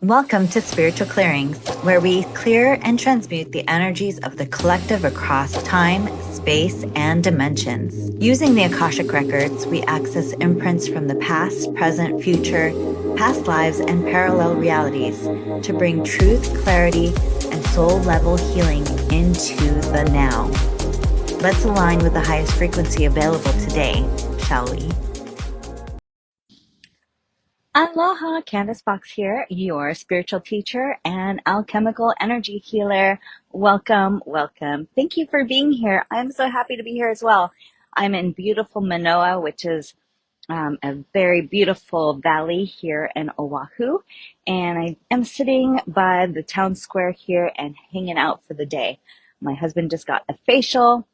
Welcome to Spiritual Clearings, where we clear and transmute the energies of the collective across time, space, and dimensions. Using the Akashic Records, we access imprints from the past, present, future, past lives, and parallel realities to bring truth, clarity, and soul-level healing into the now. Let's align with the highest frequency available today, shall we? Aloha, Candace Fox here, your spiritual teacher and alchemical energy healer. Welcome, welcome. Thank you for being here. I'm so happy to be here as well. I'm in beautiful Manoa, which is a very beautiful valley here in Oahu. And I am sitting by the town square here and hanging out for the day. My husband just got a facial.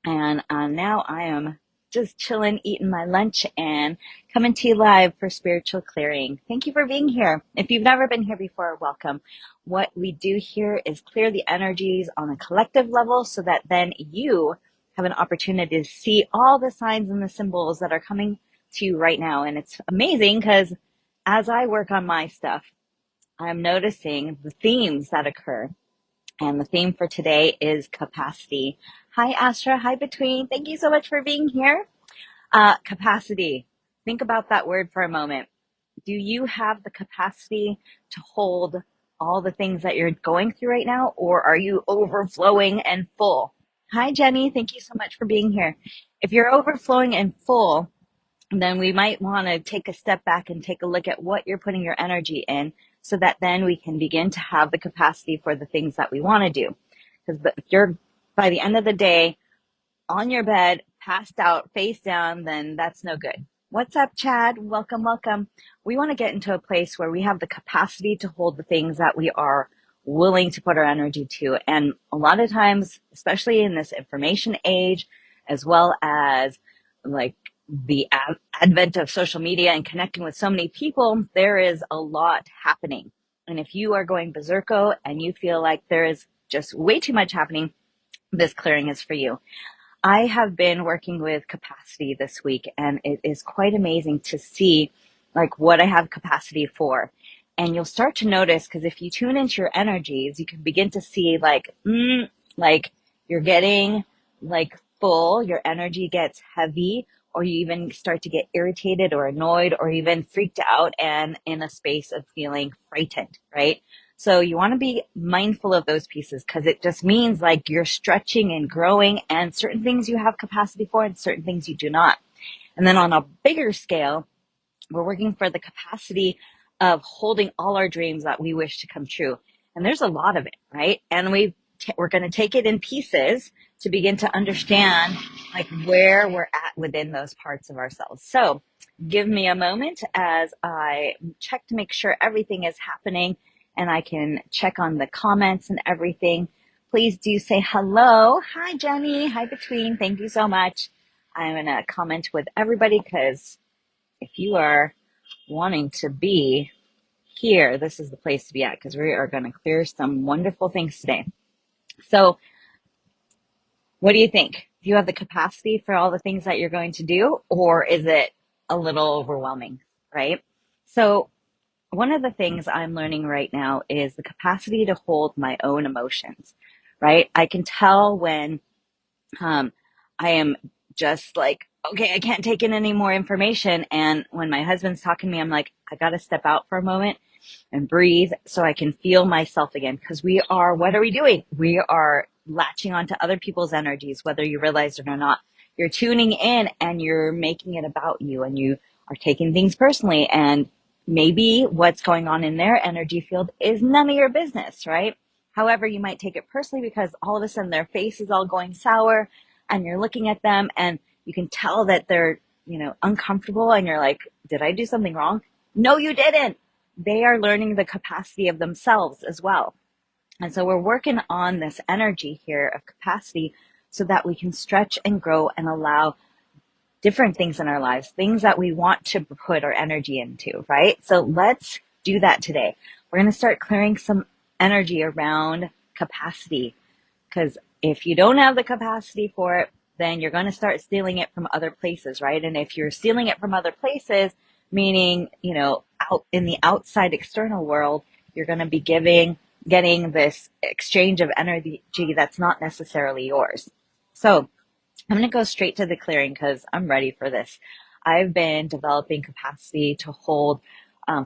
And now I am just chilling, eating my lunch, and coming to you live for Spiritual Clearing. Thank you for being here. If you've never been here before, welcome. What we do here is clear the energies on a collective level so that then you have an opportunity to see all the signs and the symbols that are coming to you right now. And it's amazing because as I work on my stuff, I'm noticing the themes that occur. And the theme for today is capacity. Hi, Astra. Hi, Between. Thank you so much for being here. Capacity. Think about that word for a moment. Do you have the capacity to hold all the things that you're going through right now, or are you overflowing and full? Hi, Jenny. Thank you so much for being here. If you're overflowing and full, then we might want to take a step back and take a look at what you're putting your energy in so that then we can begin to have the capacity for the things that we want to do. Because if you're, by the end of the day, on your bed, passed out, face down, then that's no good. What's up, Chad? Welcome, welcome. We want to get into a place where we have the capacity to hold the things that we are willing to put our energy to. And a lot of times, especially in this information age, as well as like the advent of social media and connecting with so many people, there is a lot happening. And if you are going berserko and you feel like there is just way too much happening, this clearing is for you. I have been working with capacity this week, and it is quite amazing to see like what I have capacity for. And you'll start to notice, because if you tune into your energies, you can begin to see like you're getting like full, your energy gets heavy, or you even start to get irritated or annoyed or even freaked out and in a space of feeling frightened, right? So you want to be mindful of those pieces because it just means like you're stretching and growing, and certain things you have capacity for and certain things you do not. And then on a bigger scale, we're working for the capacity of holding all our dreams that we wish to come true. And there's a lot of it, right? And we're going to take it in pieces to begin to understand like where we're at within those parts of ourselves. So give me a moment as I check to make sure everything is happening and I can check on the comments and everything. Please do say hello. Hi, Jenny. Hi, Between. Thank you so much. I'm going to comment with everybody because if you are wanting to be here, this is the place to be at because we are going to clear some wonderful things today. So what do you think? Do you have the capacity for all the things that you're going to do, or is it a little overwhelming, right? So one of the things I'm learning right now is the capacity to hold my own emotions, right? I can tell when I am just like, okay, I can't take in any more information. And when my husband's talking to me, I'm like, I got to step out for a moment and breathe so I can feel myself again. Because what are we doing? We are latching onto other people's energies, whether you realize it or not. You're tuning in and you're making it about you, and you are taking things personally. And maybe what's going on in their energy field is none of your business, right? However, you might take it personally because all of a sudden their face is all going sour and you're looking at them and you can tell that they're, uncomfortable, and you're like, did I do something wrong? No, you didn't. They are learning the capacity of themselves as well. And so we're working on this energy here of capacity so that we can stretch and grow and allow different things in our lives, things that we want to put our energy into, right? So let's do that today. We're going to start clearing some energy around capacity, because if you don't have the capacity for it, then you're going to start stealing it from other places, right? And if you're stealing it from other places, meaning, out in the outside external world, you're going to be getting this exchange of energy that's not necessarily yours. So I'm going to go straight to the clearing because I'm ready for this. I've been developing capacity to hold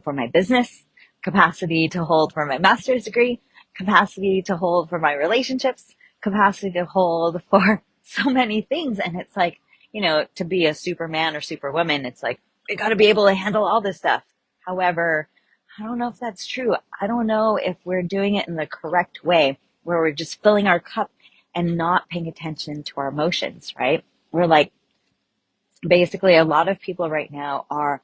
for my business, capacity to hold for my master's degree, capacity to hold for my relationships, capacity to hold for so many things. And it's like, to be a superman or superwoman, it's like, we got to be able to handle all this stuff. However, I don't know if that's true. I don't know if we're doing it in the correct way where we're just filling our cup and not paying attention to our emotions, right? We're like, basically, a lot of people right now are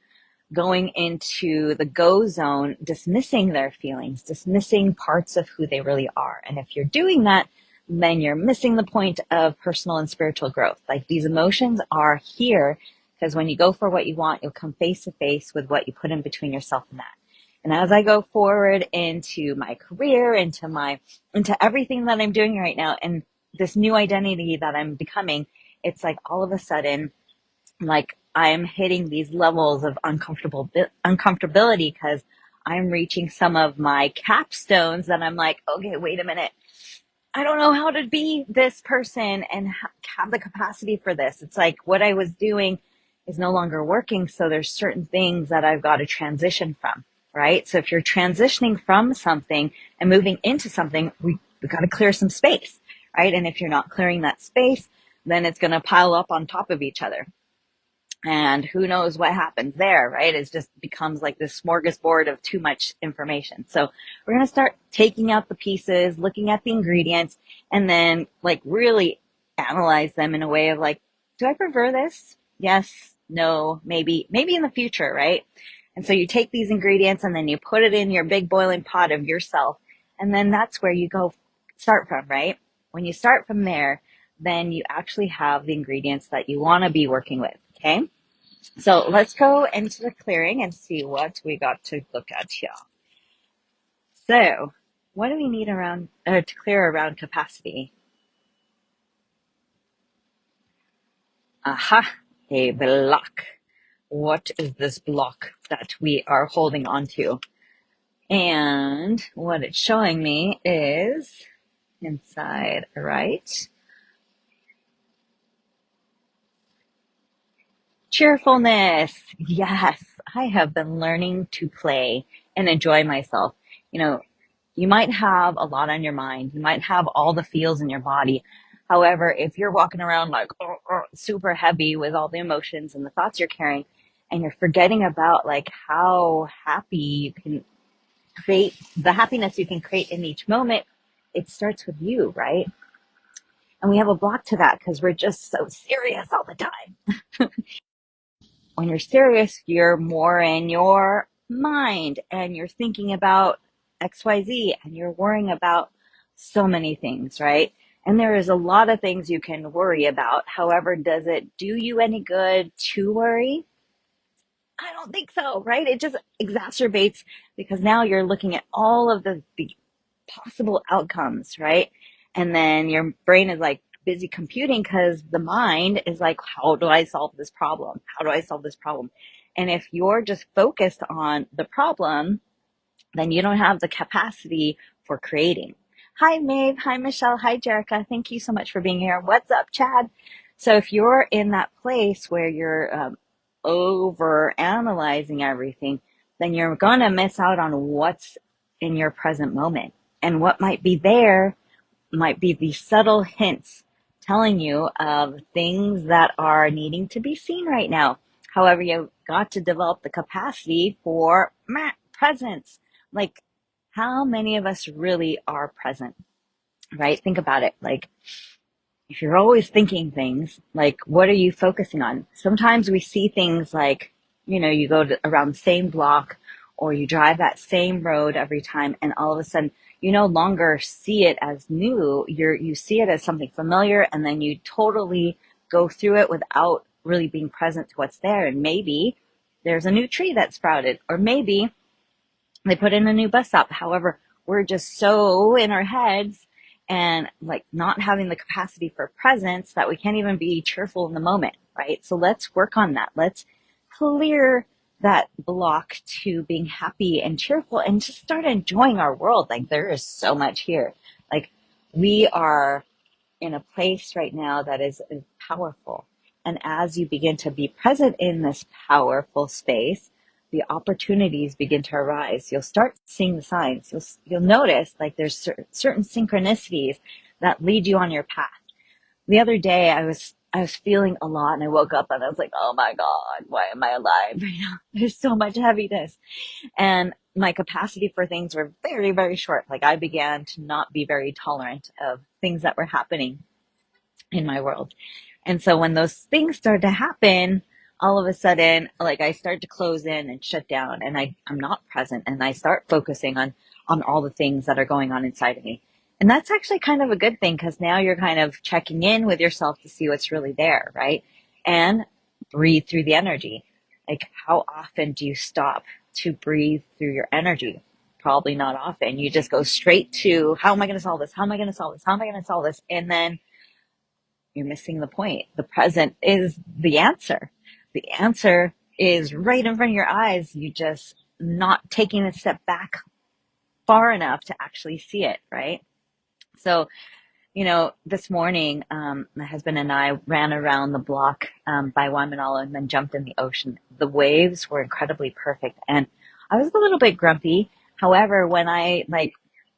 going into the go zone, dismissing their feelings, dismissing parts of who they really are. And if you're doing that, then you're missing the point of personal and spiritual growth. Like, these emotions are here because when you go for what you want, you'll come face to face with what you put in between yourself and that. And as I go forward into my career, into everything that I'm doing right now, and this new identity that I'm becoming, it's like all of a sudden, like, I'm hitting these levels of uncomfortability because I'm reaching some of my capstones that I'm like, okay, wait a minute. I don't know how to be this person and have the capacity for this. It's like what I was doing is no longer working. So there's certain things that I've got to transition from, right? So if you're transitioning from something and moving into something, we've got to clear some space, right? And if you're not clearing that space, then it's going to pile up on top of each other. And who knows what happens there, right? It just becomes like this smorgasbord of too much information. So we're going to start taking out the pieces, looking at the ingredients, and then like really analyze them in a way of like, do I prefer this? Yes, no, maybe in the future, right? And so you take these ingredients and then you put it in your big boiling pot of yourself. And then that's where you go start from, right? When you start from there, then you actually have the ingredients that you want to be working with. Okay. So let's go into the clearing and see what we got to look at here. So what do we need to clear around capacity? Aha, a block. What is this block that we are holding on to? And what it's showing me is inside, right? Cheerfulness. Yes, I have been learning to play and enjoy myself. You might have a lot on your mind. You might have all the feels in your body. However, if you're walking around like super heavy with all the emotions and the thoughts you're carrying, and you're forgetting about like how happy you can create, the happiness you can create in each moment, it starts with you, right? And we have a block to that because we're just so serious all the time. When you're serious, you're more in your mind and you're thinking about XYZ and you're worrying about so many things, right? And there is a lot of things you can worry about. However, does it do you any good to worry? I don't think so, right? It just exacerbates because now you're looking at all of the possible outcomes, right? And then your brain is like busy computing because the mind is like, how do I solve this problem? How do I solve this problem? And if you're just focused on the problem, then you don't have the capacity for creating. Hi, Maeve. Hi, Michelle. Hi, Jerica. Thank you so much for being here. What's up, Chad? So if you're in that place where you're over analyzing everything, then you're going to miss out on what's in your present moment. And what might be there might be these subtle hints telling you of things that are needing to be seen right now. However, you've got to develop the capacity for presence. Like, how many of us really are present, right? Think about it. Like, if you're always thinking things, like, what are you focusing on? Sometimes we see things like, you go around the same block or you drive that same road every time, and all of a sudden you no longer see it as new. You see it as something familiar, and then you totally go through it without really being present to what's there. And maybe there's a new tree that sprouted, or maybe they put in a new bus stop. However, we're just so in our heads and like not having the capacity for presence that we can't even be cheerful in the moment, right? So let's work on that. Let's clear that block to being happy and cheerful and just start enjoying our world. Like there is so much here. Like we are in a place right now that is powerful. And as you begin to be present in this powerful space, the opportunities begin to arise. You'll start seeing the signs. You'll notice like there's certain synchronicities that lead you on your path. The other day I was feeling a lot and I woke up and I was like, oh my God, why am I alive right now? There's so much heaviness. And my capacity for things were very, very short. Like I began to not be very tolerant of things that were happening in my world. And so when those things start to happen, all of a sudden, like I start to close in and shut down and I'm not present and I start focusing on all the things that are going on inside of me. And that's actually kind of a good thing because now you're kind of checking in with yourself to see what's really there, right? And breathe through the energy. Like how often do you stop to breathe through your energy? Probably not often. You just go straight to how am I going to solve this? How am I going to solve this? How am I going to solve this? And then you're missing the point. The present is the answer. The answer is right in front of your eyes. You just not taking a step back far enough to actually see it, right? So, this morning, my husband and I ran around the block by Waimanalo and then jumped in the ocean. The waves were incredibly perfect, and I was a little bit grumpy. However, when I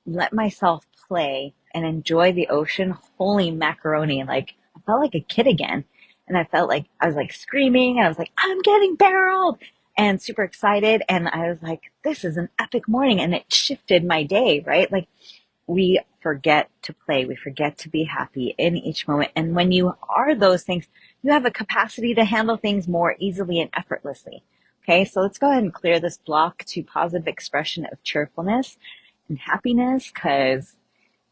let myself play and enjoy the ocean, holy macaroni! Like I felt like a kid again, and I felt like I was like screaming, and I was like, "I'm getting barreled!" and super excited. And I was like, "This is an epic morning," and it shifted my day, right? Like we forget to play. We forget to be happy in each moment. And when you are those things, you have a capacity to handle things more easily and effortlessly. Okay, so let's go ahead and clear this block to positive expression of cheerfulness and happiness because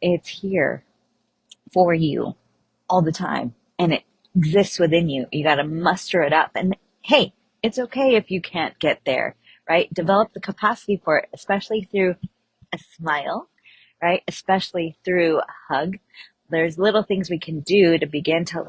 it's here for you all the time and it exists within you. You got to muster it up. And hey, it's okay if you can't get there, right? Develop the capacity for it, especially through a smile, right? Especially through a hug. There's little things we can do to begin to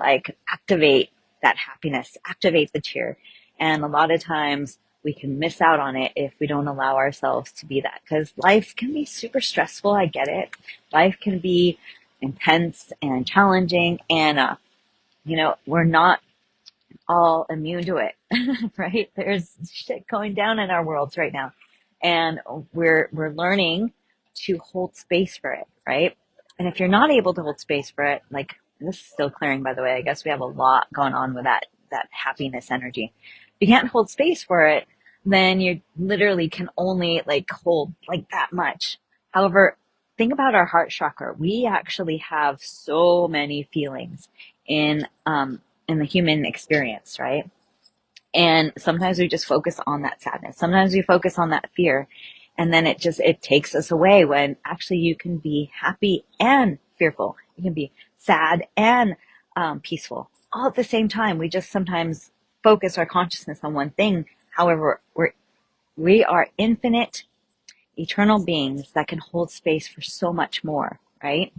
activate that happiness, activate the cheer. And a lot of times we can miss out on it if we don't allow ourselves to be that because life can be super stressful. I get it. Life can be intense and challenging and, we're not all immune to it, right? There's shit going down in our worlds right now, and we're learning to hold space for it, right? And if you're not able to hold space for it, like this is still clearing, by the way. I guess we have a lot going on with that happiness energy. If you can't hold space for it, then you literally can only hold that much. However, think about our heart chakra. We actually have so many feelings in the human experience, right? And sometimes we just focus on that sadness. Sometimes we focus on that fear. And then it takes us away when actually you can be happy and fearful. You can be sad and peaceful all at the same time. We just sometimes focus our consciousness on one thing. However, we are infinite, eternal beings that can hold space for so much more, right?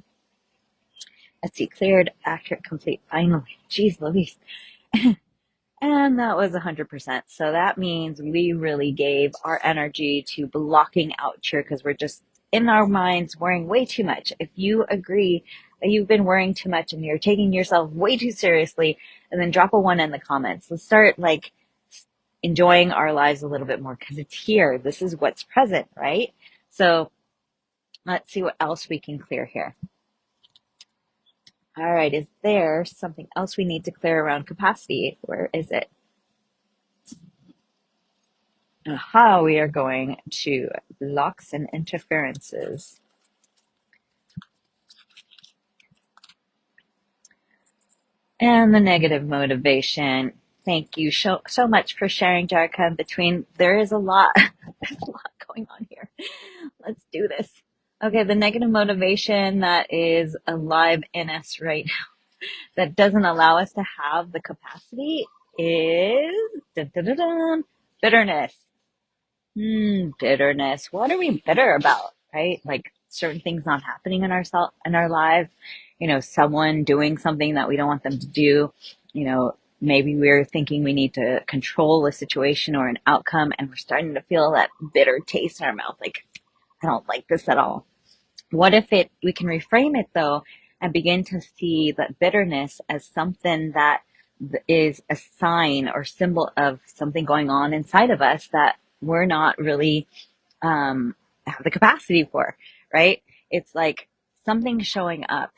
Let's see, cleared, accurate, complete, finally. Jeez Louise. And that was 100%. So that means we really gave our energy to blocking out cheer because we're just in our minds worrying way too much. If you agree that you've been worrying too much and you're taking yourself way too seriously, and then drop a 1 in the comments. Let's start enjoying our lives a little bit more because it's here. This is what's present, right? So let's see what else we can clear here. All right, is there something else we need to clear around capacity? Where is it? Aha, we are going to blocks and interferences. And the negative motivation. Thank you so much for sharing, Jarka. There is a lot, there's a lot going on here. Let's do this. Okay, the negative motivation that is alive in us right now, that doesn't allow us to have the capacity is dun, dun, dun, dun, bitterness. Bitterness. What are we bitter about, right? Like certain things not happening in our lives, someone doing something that we don't want them to do, Maybe we're thinking we need to control a situation or an outcome, and we're starting to feel that bitter taste in our mouth. Like, I don't like this at all. What if we can reframe it though and begin to see that bitterness as something that is a sign or symbol of something going on inside of us that we're not really have the capacity for, right? It's like something showing up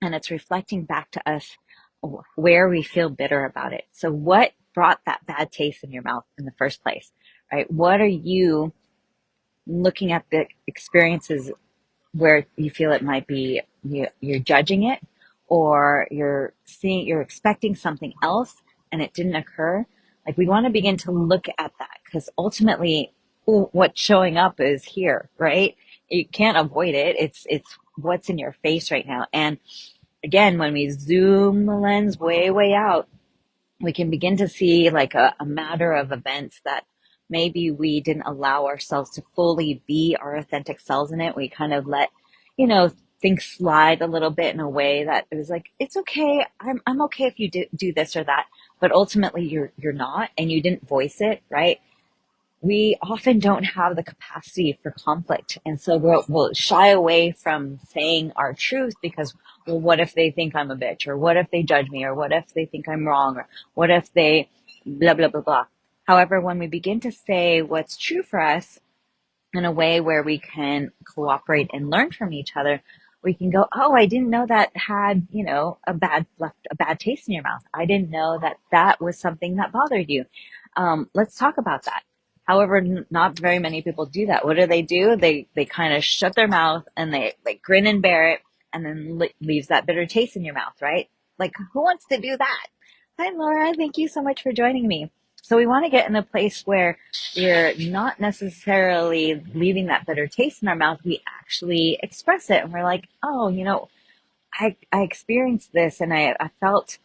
and it's reflecting back to us where we feel bitter about it. So what brought that bad taste in your mouth in the first place, right? What are you looking at the experiences where you feel it might be you're judging it, or you're expecting something else and it didn't occur? Like, we want to begin to look at that, because ultimately what's showing up is here, right? You can't avoid it. It's what's in your face right now. And again, when we zoom the lens way out, we can begin to see like a matter of events that maybe we didn't allow ourselves to fully be our authentic selves in it. We kind of let, you know, things slide a little bit in a way that it was like, it's okay. I'm okay if you do this or that, but ultimately you're not, and you didn't voice it, right? We often don't have the capacity for conflict. And so we'll shy away from saying our truth because, well, what if they think I'm a bitch? Or what if they judge me? Or what if they think I'm wrong? Or what if they blah, blah, blah, blah. However, when we begin to say what's true for us in a way where we can cooperate and learn from each other, we can go, oh, I didn't know that had, left a bad taste in your mouth. I didn't know that that was something that bothered you. Let's talk about that. However, not very many people do that. What do? They kind of shut their mouth and they grin and bear it, and then leaves that bitter taste in your mouth, right? Like, who wants to do that? Hi, Laura. Thank you so much for joining me. So we want to get in a place where we're not necessarily leaving that bitter taste in our mouth. We actually express it, and we're like, oh, I experienced this, and I felt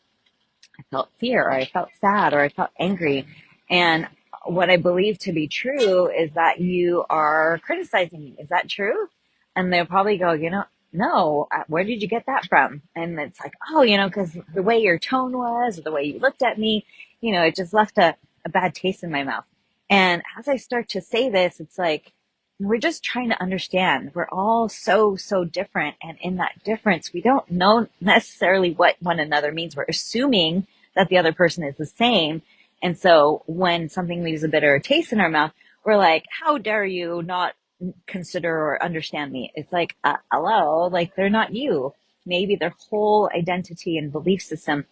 fear, or I felt sad, or I felt angry. And what I believe to be true is that you are criticizing me. Is that true? And they'll probably go, no, where did you get that from? And it's like, oh, because the way your tone was, or the way you looked at me, it just left a bad taste in my mouth. And as I start to say this, it's like, we're just trying to understand. We're all so different. And in that difference, we don't know necessarily what one another means. We're assuming that the other person is the same. And so when something leaves a bitter taste in our mouth, we're like, how dare you not consider or understand me? It's like, hello, like, they're not you. Maybe their whole identity and belief system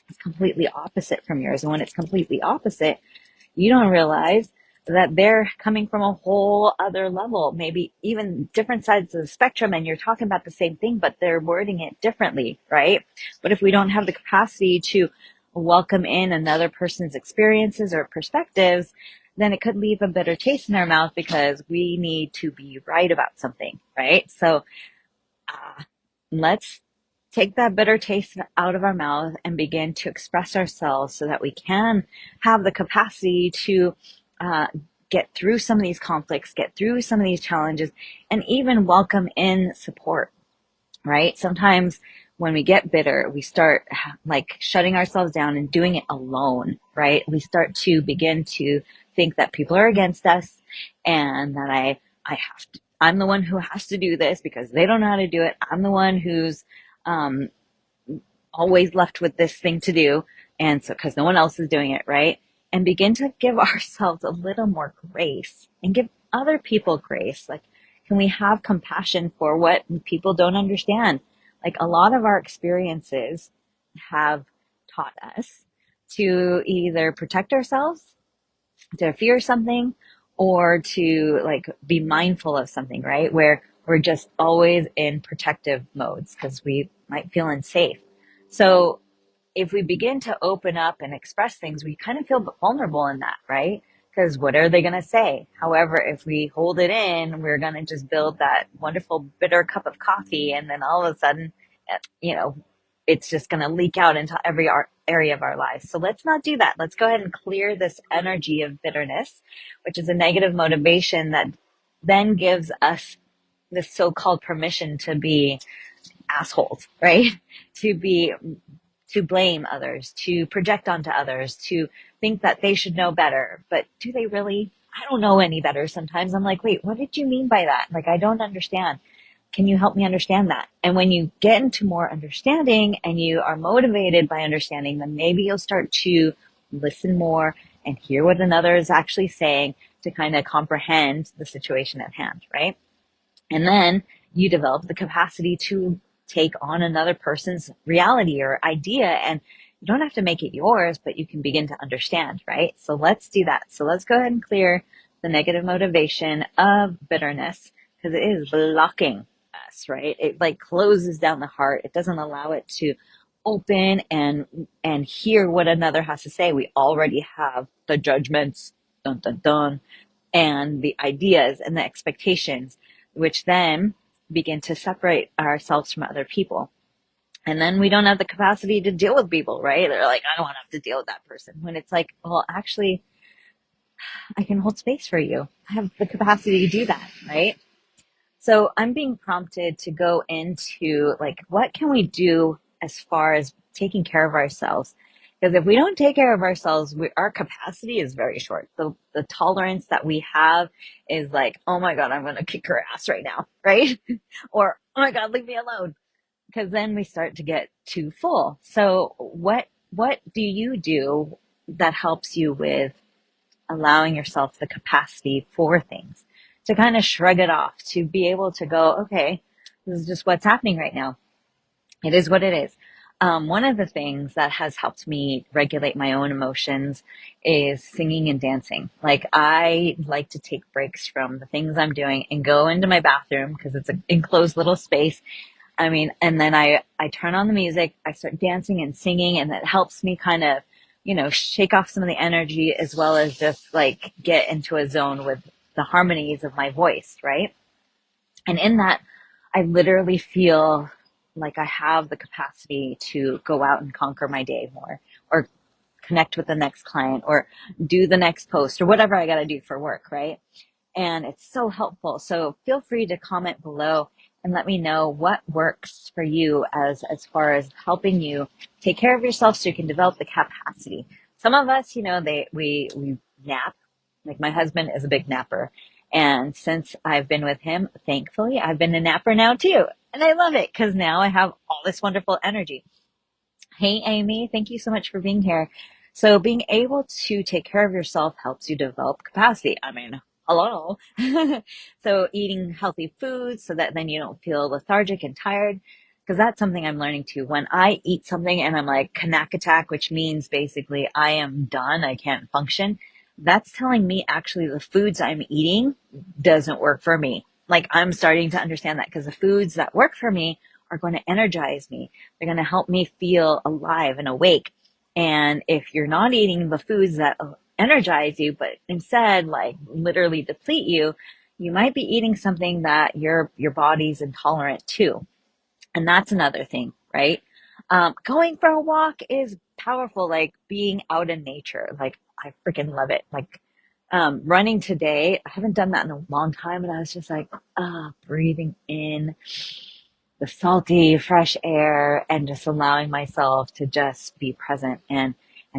is completely opposite from yours. And when it's completely opposite, you don't realize that they're coming from a whole other level, maybe even different sides of the spectrum, and you're talking about the same thing, but they're wording it differently, right? But if we don't have the capacity to welcome in another person's experiences or perspectives, then it could leave a bitter taste in our mouth because we need to be right about something, right? So let's take that bitter taste out of our mouth and begin to express ourselves so that we can have the capacity to uh, get through some of these conflicts, get through some of these challenges, and even welcome in support, right? Sometimes when we get bitter, we start like shutting ourselves down and doing it alone, right? We start to begin to think that people are against us, and that I'm the one who has to do this because they don't know how to do it. I'm the one who's um, always left with this thing to do. And so, because no one else is doing it, right? And begin to give ourselves a little more grace and give other people grace. Like, can we have compassion for what people don't understand? Like, a lot of our experiences have taught us to either protect ourselves, to fear something, or to like be mindful of something, right? Where we're just always in protective modes because we might feel unsafe. So if we begin to open up and express things, we kind of feel vulnerable in that, right? Because what are they going to say? However, if we hold it in, we're going to just build that wonderful bitter cup of coffee. And then all of a sudden, you know, it's just going to leak out into every area of our lives. So let's not do that. Let's go ahead and clear this energy of bitterness, which is a negative motivation that then gives us this so-called permission to be assholes, right? To be to blame others, to project onto others, to think that they should know better. But do they really? I don't know any better sometimes. I'm like, wait, what did you mean by that? Like, I don't understand. Can you help me understand that? And when you get into more understanding and you are motivated by understanding, then maybe you'll start to listen more and hear what another is actually saying to kind of comprehend the situation at hand, right? And then you develop the capacity to take on another person's reality or idea, and you don't have to make it yours, but you can begin to understand, right? So let's do that. So let's go ahead and clear the negative motivation of bitterness, because it is blocking us, right? It like closes down the heart. It doesn't allow it to open and hear what another has to say. We already have the judgments, dun dun dun, and the ideas and the expectations, which then begin to separate ourselves from other people. And then we don't have the capacity to deal with people, right? They're like, I don't want to have to deal with that person. When it's like, well, actually, I can hold space for you. I have the capacity to do that, right? So I'm being prompted to go into like, what can we do as far as taking care of ourselves? Because if we don't take care of ourselves, our capacity is very short. The tolerance that we have is like, oh my God, I'm going to kick her ass right now, right? Or, oh my God, leave me alone. Because then we start to get too full. So what do you do that helps you with allowing yourself the capacity for things, to kind of shrug it off, to be able to go, okay, this is just what's happening right now. It is what it is. One of the things that has helped me regulate my own emotions is singing and dancing. Like, I like to take breaks from the things I'm doing and go into my bathroom because it's an enclosed little space. I mean, and then I turn on the music, I start dancing and singing, and it helps me kind of, shake off some of the energy, as well as just like get into a zone with the harmonies of my voice, right? And in that, I literally feel like I have the capacity to go out and conquer my day more, or connect with the next client, or do the next post, or whatever I got to do for work, right? And it's so helpful. So feel free to comment below and let me know what works for you as far as helping you take care of yourself so you can develop the capacity. Some of us, we nap. Like, my husband is a big napper. And since I've been with him, thankfully, I've been a napper now too. And I love it because now I have all this wonderful energy. Hey, Amy, thank you so much for being here. So being able to take care of yourself helps you develop capacity. I mean, hello. So eating healthy foods so that then you don't feel lethargic and tired. Because that's something I'm learning too. When I eat something and I'm like knack attack, which means basically I am done, I can't function, that's telling me actually the foods I'm eating doesn't work for me. Like, I'm starting to understand that, because the foods that work for me are going to energize me. They're going to help me feel alive and awake. And if you're not eating the foods that energize you, but instead like literally deplete you, you might be eating something that your body's intolerant to. And that's another thing, right? Going for a walk is powerful, like being out in nature. Like, I freaking love it. Like, running today, I haven't done that in a long time. And I was just like, breathing in the salty, fresh air and just allowing myself to just be present and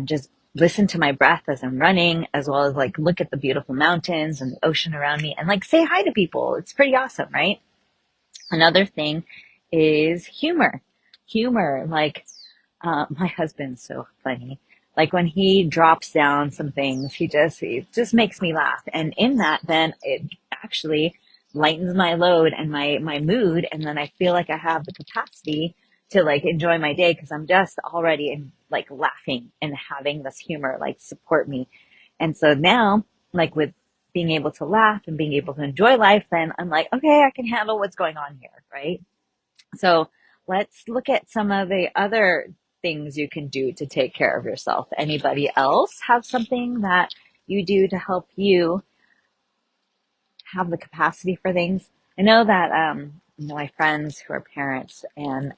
just listen to my breath as I'm running, as well as like look at the beautiful mountains and the ocean around me and like say hi to people. It's pretty awesome, right? Another thing is humor. Humor, like, my husband's so funny. Like, when he drops down some things, it just makes me laugh. And in that, then it actually lightens my load and my mood. And then I feel like I have the capacity to like enjoy my day, because I'm just already in like laughing and having this humor like support me. And so now, like, with being able to laugh and being able to enjoy life, then I'm like, okay, I can handle what's going on here, right? So let's look at some of the other things you can do to take care of yourself. Anybody else have something that you do to help you have the capacity for things? I know that, my friends who are parents, and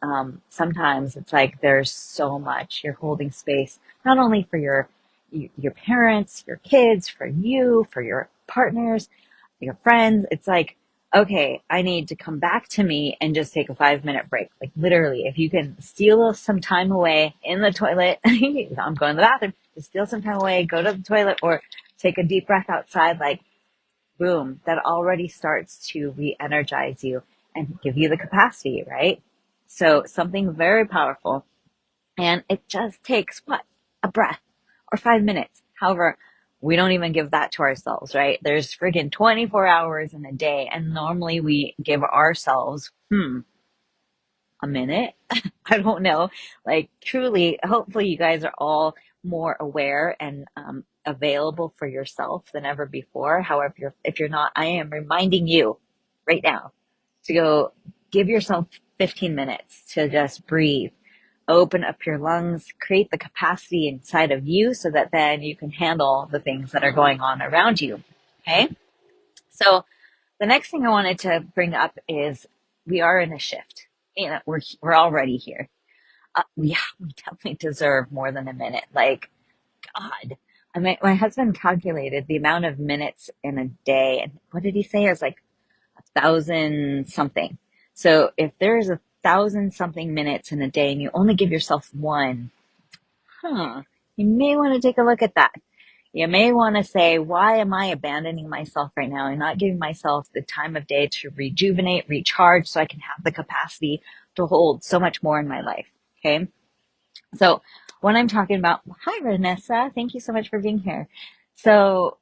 sometimes it's like there's so much. You're holding space, not only for your parents, your kids, for you, for your partners, your friends. It's like okay, I need to come back to me and just take a 5 minute break. Like literally, if you can steal some time away in the toilet, I'm going to the bathroom, just steal some time away, go to the toilet or take a deep breath outside, like boom, that already starts to re-energize you and give you the capacity, right? So something very powerful. And it just takes what? A breath or 5 minutes. However, we don't even give that to ourselves, right? There's friggin' 24 hours in a day. And normally we give ourselves, a minute. I don't know. Like truly, hopefully you guys are all more aware and available for yourself than ever before. However, if you're not, I am reminding you right now to go give yourself 15 minutes to just breathe, open up your lungs, create the capacity inside of you so that then you can handle the things that are going on around you. Okay. So the next thing I wanted to bring up is we are in a shift. We're already here. Yeah, we definitely deserve more than a minute. Like, God. I mean, my husband calculated the amount of minutes in a day, and what did he say? It was like 1,000 something. So if there's 1,000 something minutes in a day and you only give yourself one, you may want to take a look at that. You may want to say, why am I abandoning myself right now and not giving myself the time of day to rejuvenate, recharge, so I can have the capacity to hold so much more in my life? Okay. So when I'm talking about, hi, Vanessa, thank you so much for being here. So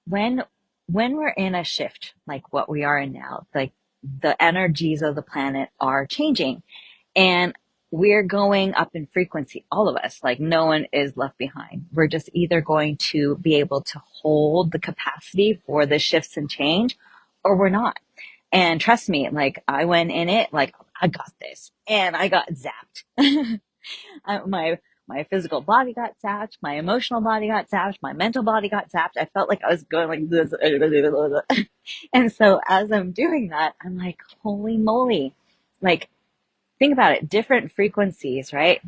when, when we're in a shift, like what we are in now, like the energies of the planet are changing and we're going up in frequency, all of us, like no one is left behind. We're just either going to be able to hold the capacity for the shifts and change or we're not. And trust me, like I went in it, like I got this and I got zapped. My physical body got zapped, my emotional body got zapped, my mental body got zapped. I felt like I was going like this. And so as I'm doing that, I'm like, holy moly. Like, think about it, different frequencies, right?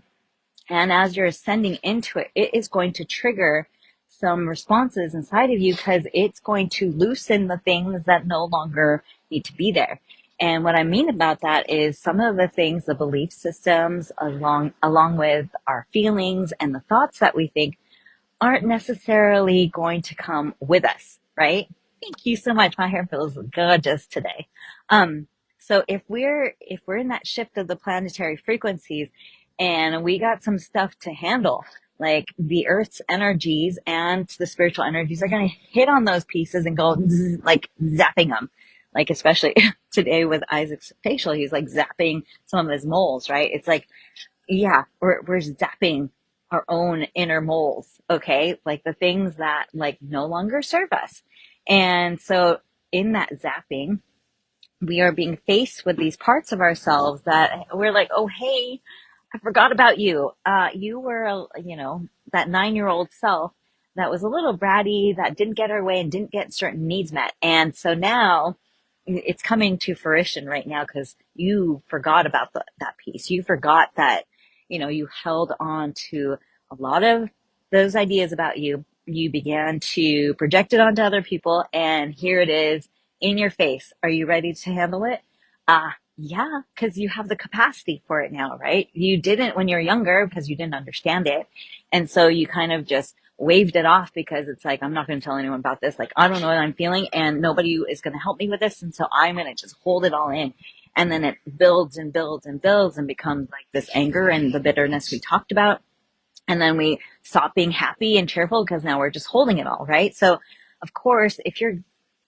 And as you're ascending into it, it is going to trigger some responses inside of you because it's going to loosen the things that no longer need to be there. And what I mean about that is some of the things, the belief systems, along with our feelings and the thoughts that we think aren't necessarily going to come with us, right? Thank you so much. My hair feels gorgeous today. Um, so if we're in that shift of the planetary frequencies and we got some stuff to handle, like the earth's energies and the spiritual energies are going to hit on those pieces and go like zapping them. Like especially today with Isaac's facial, he's like zapping some of his moles, right? It's like, yeah, we're zapping our own inner moles, okay? Like the things that like no longer serve us. And so in that zapping, we are being faced with these parts of ourselves that we're like, oh, hey, I forgot about you. You were, that 9-year-old self that was a little bratty, that didn't get her way and didn't get certain needs met. And so now it's coming to fruition right now because you forgot about that piece. You forgot that, you held on to a lot of those ideas about you. You began to project it onto other people, and here it is in your face. Are you ready to handle it? Yeah, because you have the capacity for it now, right? You didn't when you're younger because you didn't understand it. And so you kind of just waved it off because it's like, I'm not going to tell anyone about this. Like, I don't know what I'm feeling and nobody is going to help me with this. And so I'm going to just hold it all in. And then it builds and builds and builds and becomes like this anger and the bitterness we talked about. And then we stop being happy and cheerful because now we're just holding it all, right? So of course, if you're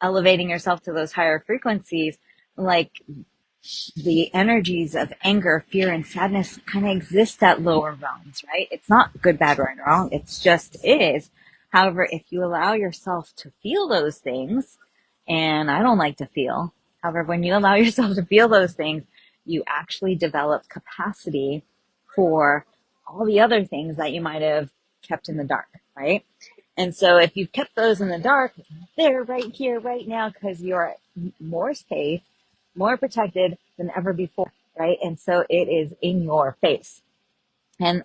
elevating yourself to those higher frequencies, like the energies of anger, fear, and sadness kind of exist at lower realms, right? It's not good, bad, right, or wrong. It's just is. However, if you allow yourself to feel those things, and I don't like to feel, however, when you allow yourself to feel those things, you actually develop capacity for all the other things that you might have kept in the dark, right? And so if you've kept those in the dark, they're right here, right now, because you're more safe, more protected than ever before, right? And so it is in your face. And,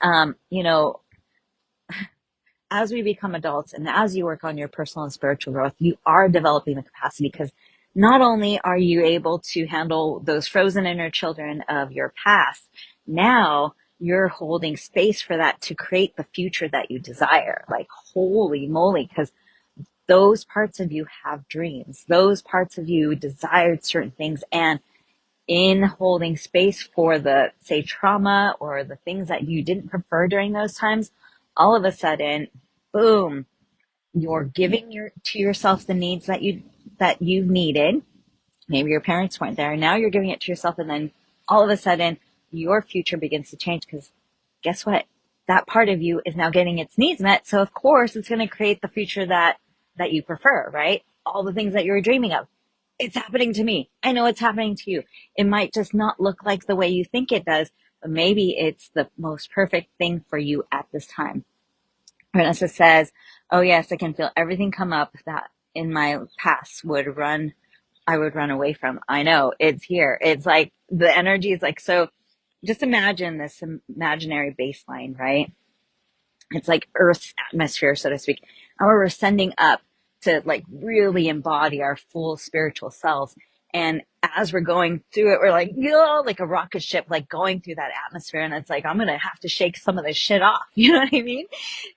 as we become adults and as you work on your personal and spiritual growth, you are developing the capacity because not only are you able to handle those frozen inner children of your past, now you're holding space for that to create the future that you desire. Like, holy moly, because those parts of you have dreams. Those parts of you desired certain things. And in holding space for the, say, trauma or the things that you didn't prefer during those times, all of a sudden, boom, you're giving to yourself the needs that you've needed. Maybe your parents weren't there. Now you're giving it to yourself, and then all of a sudden your future begins to change, because guess what? That part of you is now getting its needs met. So of course it's going to create the future that you prefer, right? All the things that you were dreaming of. It's happening to me. I know it's happening to you. It might just not look like the way you think it does, but maybe it's the most perfect thing for you at this time. Vanessa says, oh yes, I can feel everything come up that in my past I would run away from. I know, it's here. It's like the energy is like, so just imagine this imaginary baseline, right? It's like Earth's atmosphere, so to speak. And we're sending up to like really embody our full spiritual selves. And as we're going through it, we're like, like a rocket ship, like going through that atmosphere. And it's like, I'm going to have to shake some of this shit off. You know what I mean?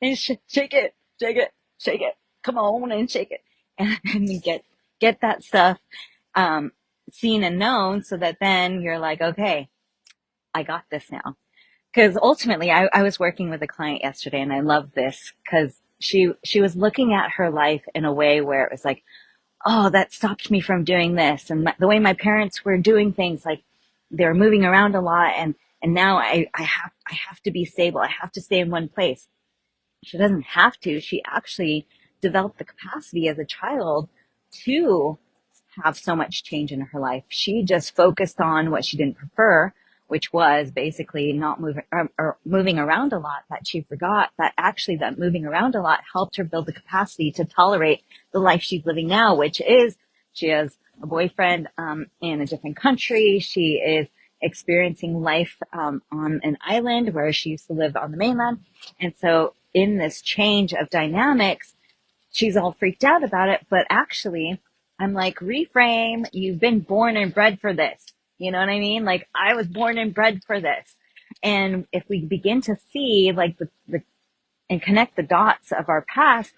And shake it, shake it, shake it. Come on and shake it. And you get that stuff, seen and known, so that then you're like, okay, I got this now. Because ultimately, I was working with a client yesterday, and I love this because she was looking at her life in a way where it was like, oh, that stopped me from doing this, and the way my parents were doing things, like they were moving around a lot, and now I have to be stable. I have to stay in one place. She doesn't have to. She actually developed the capacity as a child to have so much change in her life. She just focused on what she didn't prefer, which was basically not moving or moving around a lot, that she forgot that actually that moving around a lot helped her build the capacity to tolerate the life she's living now, which is she has a boyfriend in a different country. She is experiencing life on an island where she used to live on the mainland. And so in this change of dynamics, she's all freaked out about it. But actually, I'm like, reframe, you've been born and bred for this. You know what I mean? Like, I was born and bred for this. And if we begin to see like the and connect the dots of our past,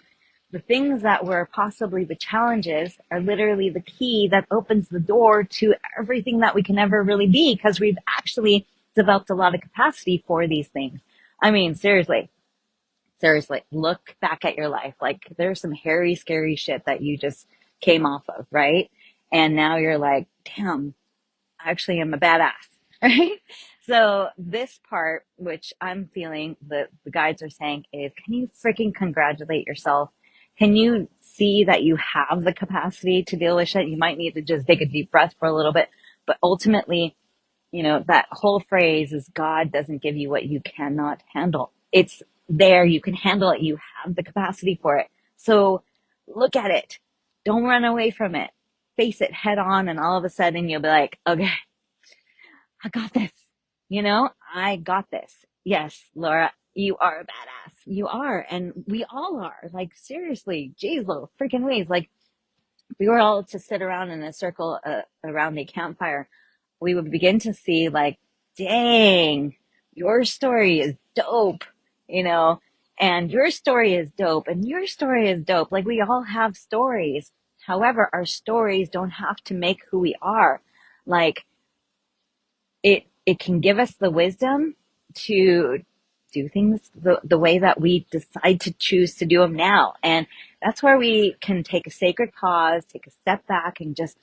the things that were possibly the challenges are literally the key that opens the door to everything that we can ever really be, because we've actually developed a lot of capacity for these things. I mean, seriously, look back at your life. Like, there's some hairy, scary shit that you just came off of, right? And now you're like, damn, I actually am a badass, right? So this part, which I'm feeling the guides are saying, is, can you freaking congratulate yourself? Can you see that you have the capacity to deal with shit? You might need to just take a deep breath for a little bit, but ultimately, that whole phrase is, God doesn't give you what you cannot handle. It's there. You can handle it. You have the capacity for it. So look at it. Don't run away from it. Face it head on. And all of a sudden you'll be like, okay, I got this. I got this. Yes, Laura, you are a badass. You are. And we all are. Like, seriously, geez, little freaking ways. Like, if we were all to sit around in a circle around a campfire, we would begin to see like, dang, your story is dope, you know, and your story is dope, and your story is dope. Like, we all have stories. However, our stories don't have to make who we are. Like, it can give us the wisdom to do things the way that we decide to choose to do them now. And that's where we can take a sacred pause, take a step back, and just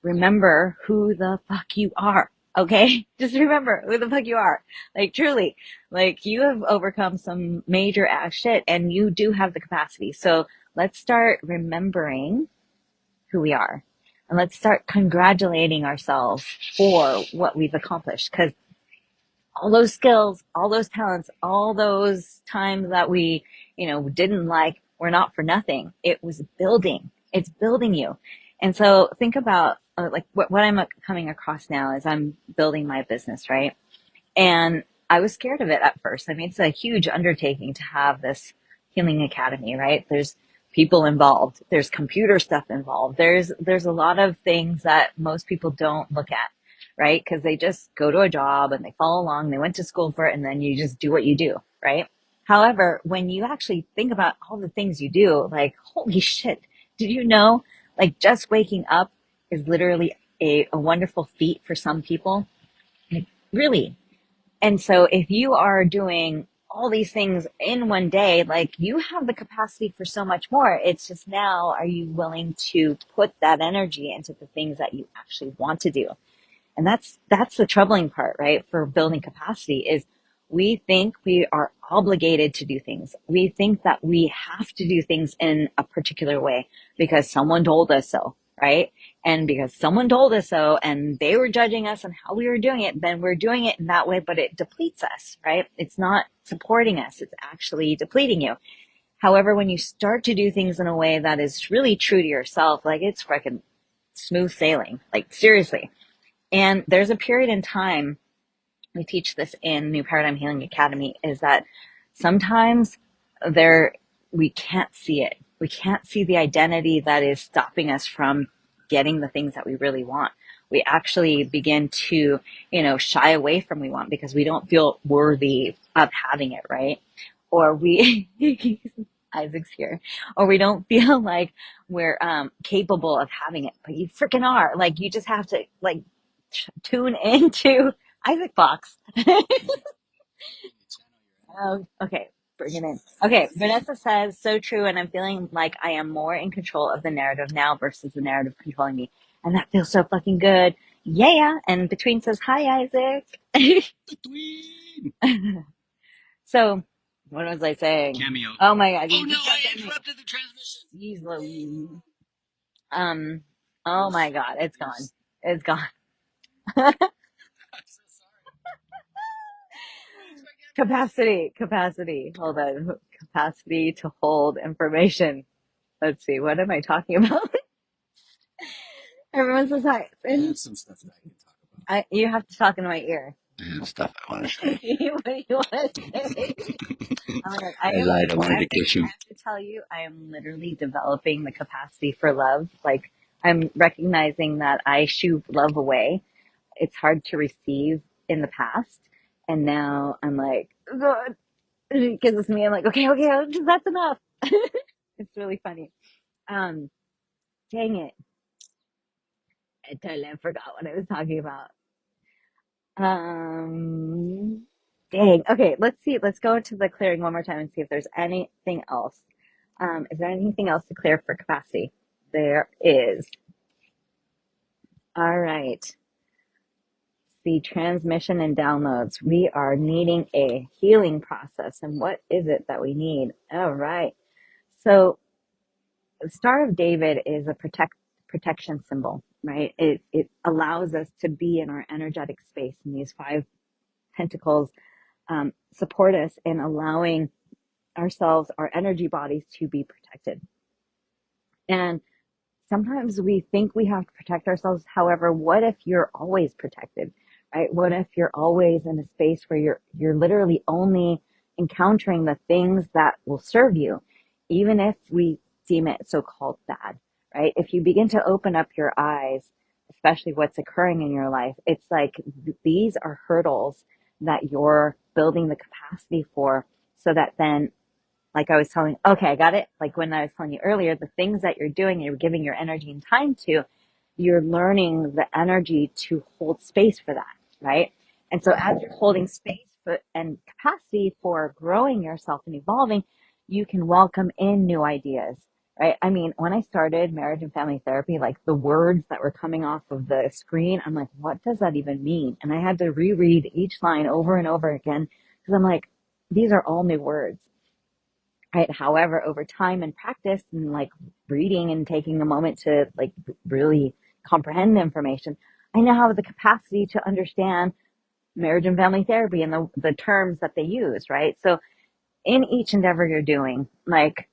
remember who the fuck you are. Okay? Just remember who the fuck you are. Like, truly, like, you have overcome some major ass shit, and you do have the capacity. So let's start remembering who we are. And let's start congratulating ourselves for what we've accomplished. Because all those skills, all those talents, all those times that we, didn't like, were not for nothing. It was building. It's building you. And so think about like what I'm coming across now as I'm building my business, right? And I was scared of it at first. I mean, it's a huge undertaking to have this healing academy, right? There's people involved. There's computer stuff involved. There's a lot of things that most people don't look at, right? Because they just go to a job and they follow along. They went to school for it, and then you just do what you do, right? However, when you actually think about all the things you do, like, holy shit, did you know, like, just waking up is literally a wonderful feat for some people? Like, really? And so if you are doing all these things in one day, like, you have the capacity for so much more. It's just now, are you willing to put that energy into the things that you actually want to do? And that's the troubling part, right? For building capacity is we think we are obligated to do things. We think that we have to do things in a particular way because someone told us so, right? And because someone told us so and they were judging us on how we were doing it, then we're doing it in that way, but it depletes us, right? It's not supporting us. It's actually depleting you. However, when you start to do things in a way that is really true to yourself, like, it's freaking smooth sailing, like, seriously. And there's a period in time, we teach this in New Paradigm Healing Academy, is that sometimes there, we can't see it. We can't see the identity that is stopping us from getting the things that we really want. We actually begin to, shy away from what we want because we don't feel worthy of having it, right? Or we, Isaac's here, or we don't feel like we're capable of having it, but you freaking are. Like, you just have to, like, tune into Isaac Fox. Oh, okay, bring it in. Okay, Vanessa says, so true, and I'm feeling like I am more in control of the narrative now versus the narrative controlling me. And that feels so fucking good. Yeah. And Between says, hi, Isaac. Between. So, what was I saying? Cameo. Oh my god. Oh no, I interrupted the transmission. Oh my god, it's gone. It's gone. I'm so sorry. Capacity. Hold on. Capacity to hold information. Let's see. What am I talking about? Everyone says hi. I have some stuff that I can talk about. You have to talk into my ear. I have stuff I want to say. What do you want to say? Oh my god. I lied. I wanted to kiss you. I have to tell you, I am literally developing the capacity for love. Like, I'm recognizing that I shoo love away. It's hard to receive in the past. And now I'm like, God, it kisses me. I'm like, okay, that's enough. It's really funny. Um, Dang it. I totally forgot what I was talking about. Um, Dang. Okay, let's see. Let's go into the clearing one more time and see if there's anything else. Is there anything else to clear for capacity? There is. All right. The transmission and downloads. We are needing a healing process. And what is it that we need? All right. So the Star of David is a protection symbol, right? It allows us to be in our energetic space, and these five pentacles support us in allowing ourselves, our energy bodies, to be protected. And sometimes we think we have to protect ourselves. However, what if you're always protected, right? What if you're always in a space where you're literally only encountering the things that will serve you, even if we deem it so-called bad, right? If you begin to open up your eyes, especially what's occurring in your life, it's like these are hurdles that you're building the capacity for, so that then, like I was telling, okay, I got it. Like when I was telling you earlier, the things that you're doing, you're giving your energy and time to, you're learning the energy to hold space for that, right? And so as you're holding space and capacity for growing yourself and evolving, you can welcome in new ideas, right? I mean, when I started marriage and family therapy, like the words that were coming off of the screen, I'm like, what does that even mean? And I had to reread each line over and over again because I'm like, these are all new words. Right. However, over time and practice and like reading and taking a moment to like really comprehend the information, I now have the capacity to understand marriage and family therapy and the terms that they use. Right. So in each endeavor you're doing, like,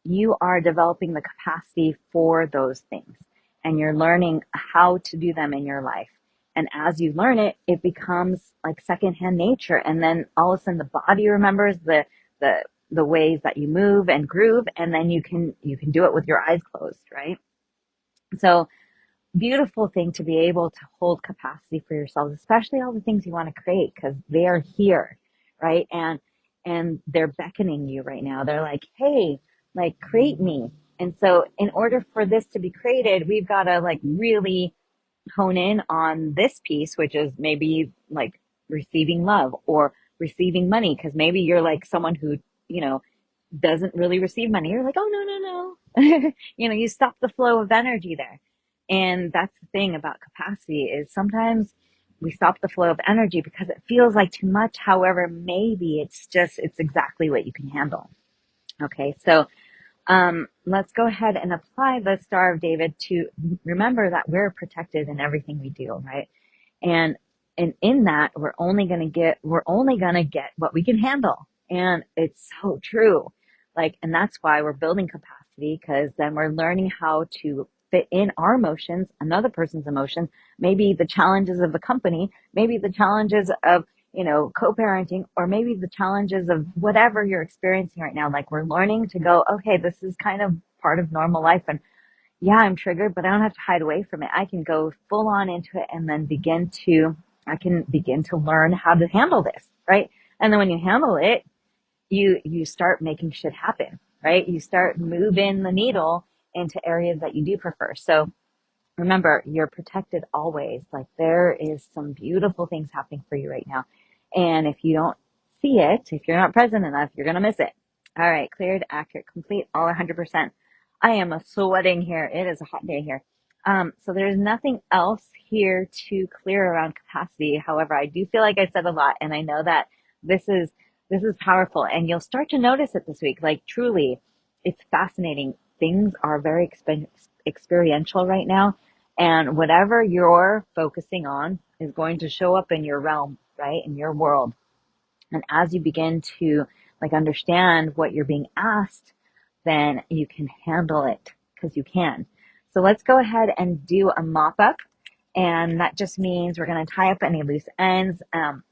you are developing the capacity for those things and you're learning how to do them in your life. And as you learn it, it becomes like secondhand nature. And then all of a sudden the body remembers, the the ways that you move and groove, and then you can do it with your eyes closed, right? So beautiful thing to be able to hold capacity for yourselves, especially all the things you want to create, because they are here, right? And they're beckoning you right now. They're like, hey, like create me. And so in order for this to be created, we've got to like really hone in on this piece, which is maybe like receiving love or receiving money. Cause maybe you're like someone who, you know, doesn't really receive money. You're like, oh, no, no, no. You stop the flow of energy there. And that's the thing about capacity is sometimes we stop the flow of energy because it feels like too much. However, maybe it's exactly what you can handle. Okay. So, let's go ahead and apply the Star of David to remember that we're protected in everything we do, right? And and in that we're only gonna get what we can handle. And it's so true. Like, and that's why we're building capacity, because then we're learning how to fit in our emotions, another person's emotions, maybe the challenges of the company, maybe the challenges of, co-parenting, or maybe the challenges of whatever you're experiencing right now. Like, we're learning to go, okay, this is kind of part of normal life. And yeah, I'm triggered, but I don't have to hide away from it. I can go full on into it and then I can begin to learn how to handle this, right? And then when you handle it, you start making shit happen, right? You start moving the needle into areas that you do prefer. So remember, you're protected always. Like, there is some beautiful things happening for you right now. And if you don't see it, if you're not present enough, you're going to miss it. All right. Cleared, accurate, complete, all 100%. I am sweating here. It is a hot day here. So there's nothing else here to clear around capacity. However, I do feel like I said a lot, and I know that this is, this is powerful, and you'll start to notice it this week. Like, truly, it's fascinating. Things are very experiential right now. And whatever you're focusing on is going to show up in your realm, right? In your world. And as you begin to like understand what you're being asked, then you can handle it, because you can. So let's go ahead and do a mop up. And that just means we're going to tie up any loose ends.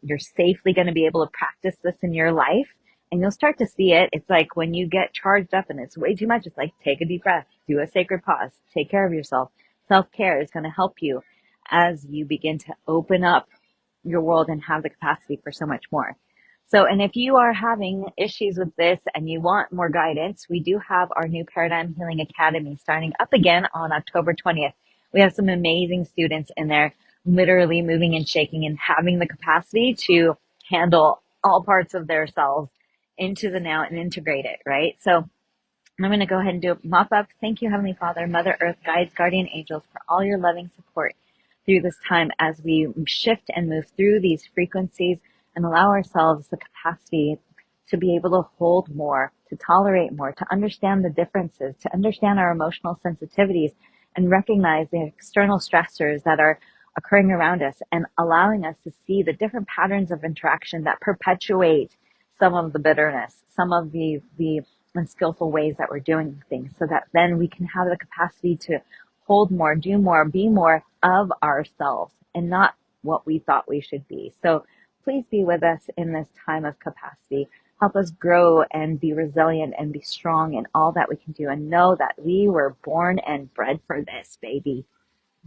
You're safely going to be able to practice this in your life, and you'll start to see it. It's like when you get charged up and it's way too much, it's like, take a deep breath, do a sacred pause, take care of yourself. Self-care is going to help you as you begin to open up your world and have the capacity for so much more. So, and if you are having issues with this and you want more guidance, we do have our new Paradigm Healing Academy starting up again on October 20th. We have some amazing students in there, literally moving and shaking and having the capacity to handle all parts of their selves into the now and integrate it, right? So I'm going to go ahead and do a mop up. Thank you, Heavenly Father, Mother Earth, guides, guardian angels, for all your loving support through this time as we shift and move through these frequencies and allow ourselves the capacity to be able to hold more, to tolerate more, to understand the differences, to understand our emotional sensitivities, and recognize the external stressors that are occurring around us, and allowing us to see the different patterns of interaction that perpetuate some of the bitterness, some of the unskillful ways that we're doing things, so that then we can have the capacity to hold more, do more, be more of ourselves and not what we thought we should be. So please be with us in this time of capacity. Help us grow and be resilient and be strong in all that we can do, and know that we were born and bred for this, baby.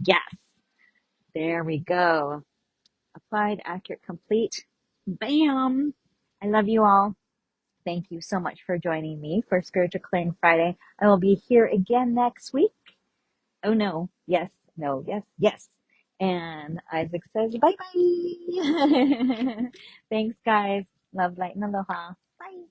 Yes. There we go. Applied, accurate, complete. Bam. I love you all. Thank you so much for joining me for Spiritual Clearing Friday. I will be here again next week. Oh no, yes, no, yes, yes. And Isaac says bye bye. Thanks, guys. Love, light, and aloha. Bye.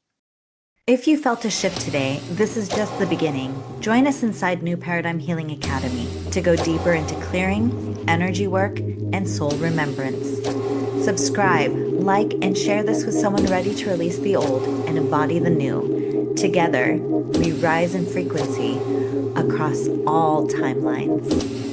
If you felt a shift today, this is just the beginning. Join us inside New Paradigm Healing Academy to go deeper into clearing, energy work, and soul remembrance. Subscribe, like, and share this with someone ready to release the old and embody the new. Together, we rise in frequency across all timelines.